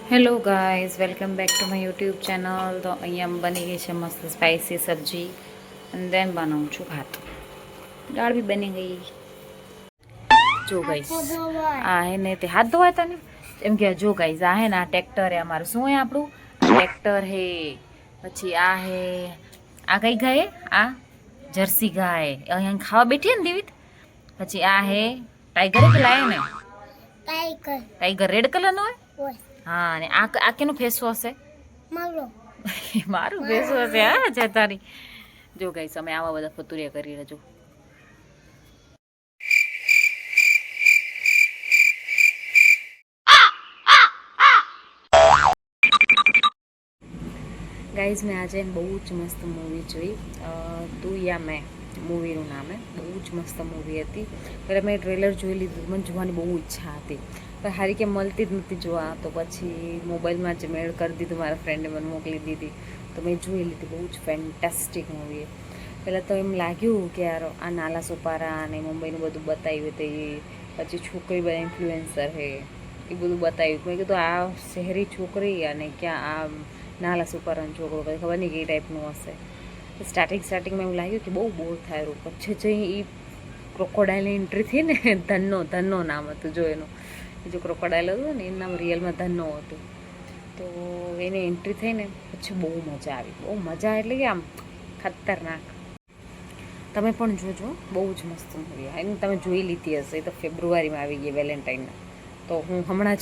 Hello guys, welcome back to my YouTube channel. તો અહીંયા બની ગઈ છે મસ્ત સ્પાઇસી સબ્જી અને દેન બનાવું છું ભાત. દાળ બી બની ગઈ. જો ગાઈઝ, આ હે ને તે હાથ ધોવા હતા ને એમ કે જો ગાઈઝ, આ હે ને આ ટ્રેક્ટર હે અમારું. શું હે આપણું? ટ્રેક્ટર હે. પછી આ હે, આ કઈ ગાય? આ જર્સી ગાય અહીંયા ખાવા બેઠી ને દેવીત. પછી આ હે ટાઈગર કે લાયન હે? ટાઈગર રેડ કલરનો હોય. હા, અને આ કેનું ફેસ વોશ છે? મારું ફેસ વોશ છે. હા જતારી. જો ગાઈસ, અમે આવા બધા ફતુરિયા કરી રહેજો. ગાઈઝ, મેં આજે બહુ જ મસ્ત મૂવી જોઈ. તું યા મેં મૂવીનું નામ હે. બહુ જ મસ્ત મૂવી હતી. પહેલાં મેં ટ્રેલર જોઈ લીધું. મને જોવાની બહુ ઈચ્છા હતી, પણ હારી કે મળતી જ નથી જોવા. તો પછી મોબાઈલમાં જ મેળ કરી દીધું. મારા ફ્રેન્ડે મને મોકલી દીધી તો મેં જોઈ લીધી. બહુ જ ફેન્ટાસ્ટિક મૂવી. પહેલાં તો એમ લાગ્યું કે યાર આ નાલા સોપારા અને મુંબઈનું બધું બતાવ્યું હતું. પછી છોકરી બધા ઇન્ફ્લુએન્સર છે એ બધું બતાવ્યું. મેં કીધું આ શહેરી છોકરી અને ક્યાં આ નાલા સુપારાનો છોકરો, પછી ખબર નહીં કઈ ટાઈપનું હશે. સ્ટાર્ટિંગમાં એવું લાગ્યું કે બહુ બોર થાય. પછી જઈ એ ક્રોકોડાઇલની એન્ટ્રી થઈ ને, ધન્નો નામ હતું જો એનું. જે ક્રોકોડાઇલ હતું ને એનું નામ રિયલમાં ધન્નો હતું. તો એની એન્ટ્રી થઈને પછી બહુ મજા આવી. બહુ મજા એટલે કે આમ ખતરનાક. તમે પણ જોજો, બહુ જ મસ્ત મૂવી. એની તમે જોઈ લીધી હશે. એ તો ફેબ્રુઆરીમાં આવી ગઈ વેલેન્ટાઇનના. તો હું હમણાં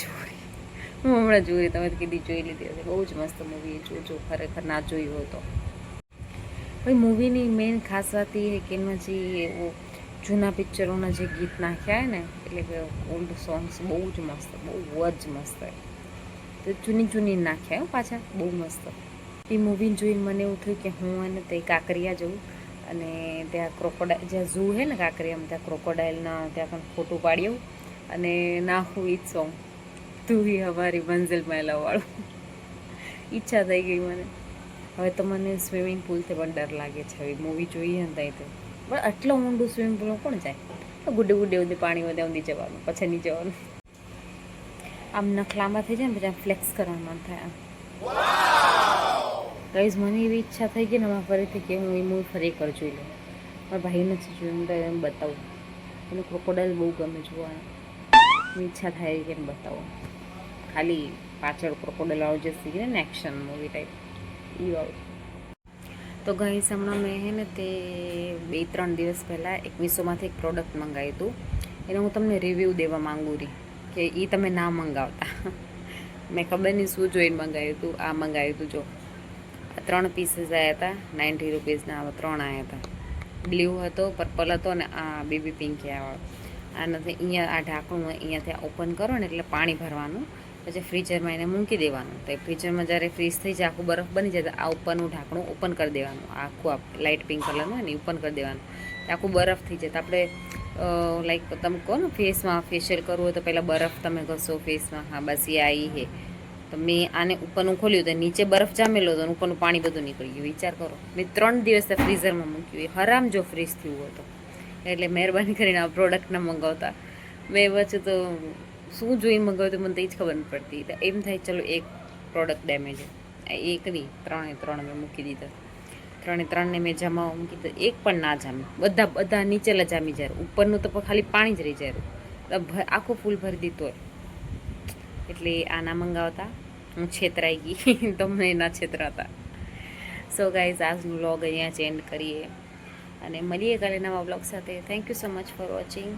જોઈ તમે તો કીધી જોઈ લીધી હશે. બહુ જ મસ્ત મૂવી. જોજો, ખરેખર ના જોયું હોય તો. ભાઈ મૂવીની મેઇન ખાસ વાત એ છે કે એમાં જે એવો જૂના પિક્ચરોના જે ગીત નાખ્યા ને, એટલે કે ઓલ્ડ સોંગ્સ બહુ જ મસ્ત, બહુ જ મસ્ત. તો જૂની નાખ્યા પાછા, બહુ મસ્ત. એ મૂવી જોઈને મને એવું થયું કે હું એને તે કાંકરિયા જઉં અને ત્યાં ક્રોકોડાઇલ, જ્યાં ઝૂ છે ને કાંકરિયામાં, ત્યાં ક્રોકોડાઇલના ત્યાં પણ ફોટો પાડ્યો અને નાખું ઈ જ સોંગ, તું હી હમારી મંઝિલ મહિલાવાળું. ઈચ્છા થઈ ગઈ મને. હવે તો મને સ્વિમિંગ પુલથી પણ ડર લાગે છે. હવે મૂવી જોઈએ ને ત્યાંથી પણ આટલો ઊંડું સ્વિમિંગ પુલમાં કોણ જાય? ગુડે સુધી પાણી વધે ઊંધી જવાનું, પછી નહીં જવાનું. આમ નખ લાંબા થઈ જાય ને પછી આમ ફ્લેક્સ કરવાનું મન થાય. ગાઈઝ, મને એવી ઈચ્છા થઈ ગઈ ને આમાં ફરીથી કે હું એ મૂવી ફરી એકવાર જોઈ લઉં. મારા ભાઈ નથી જોયું, તો એમ બતાવું. એને ક્રોકોડાઇલ બહુ ગમે જોવાનું. ઈચ્છા થાય કે એમ બતાવું. ખાલી પાછળ ક્રોકોડાઇલ વાળું જે સીન ને એક્શન મૂવી ટાઈપ એ વાળું. તો ગાઈઝ, હમણાં મેં હે ને તે 2-3 દિવસ પહેલાં એક મીશોમાંથી એક પ્રોડક્ટ મંગાવ્યું હતું. એને હું તમને રિવ્યૂ દેવા માંગુ રહી કે એ તમે ના મંગાવતા. મેં ખબર નહીં શું જોઈને મંગાવ્યું હતું. આ મંગાવ્યું હતું જો. 3 પીસીસ આવ્યા હતા, 90 રૂપીસના. આવા 3 આવ્યા હતા. બ્લુ હતો, પર્પલ હતો અને આ બેબી પિંક વાળો. આ નથી. અહીંયા આ ઢાંકણું અહીંયાથી ઓપન કરો ને એટલે પાણી ભરવાનું. પછી ફ્રીઝરમાં એને મૂકી દેવાનું. તો એ ફ્રીઝરમાં જ્યારે ફ્રીઝ થઈ જાય, આખું બરફ બની જાય, તો આ ઉપરનું ઢાંકણું ઓપન કરી દેવાનું. આખું લાઇટ પિંક કલરનું હોય ને ઓપન કરી દેવાનું. આખું બરફ થઈ જાય. તો આપણે લાઈક તમે કહો ને ફેસમાં ફેશિયલ કરવું હોય તો પહેલાં બરફ તમે ઘસો ફેસમાં. હા, બસ એ આવી છે. તો મેં આને ઉપરનું ખોલ્યું તો નીચે બરફ જામેલો હતો અને ઉપરનું પાણી બધું નીકળી ગયું. વિચાર કરો, મેં 3 દિવસ ફ્રીઝરમાં મૂક્યું. એ હરામ જો ફ્રીઝ થયું હોય તો. એટલે મહેરબાની કરીને આ પ્રોડક્ટ ના મંગાવતા. મેં વચ્ચે તો શું જોઈને મંગાવ્યું મને તો એ જ ખબર નથી પડતી. તો એમ થાય ચલો એક પ્રોડક્ટ ડેમેજ. એક નહીં, 3 મેં મૂકી દીધા. 3ને મેં જમાવા મૂકી દીધા. એક પણ ના જામે. બધા નીચેલા જામી જાય. ઉપરનું તો ખાલી પાણી જ રહી જાય. આખું ફૂલ ભરી દીધું હોય. એટલે આ ના મંગાવતા. હું છેતરાઈ ગઈ. તમને ના છેતરાતા. સો ગાઈઝ, આજનું વ્લોગ અહીંયા જ એન્ડ કરીએ અને મળીએ કાલે નવા વ્લોગ સાથે. Thank you so much for watching.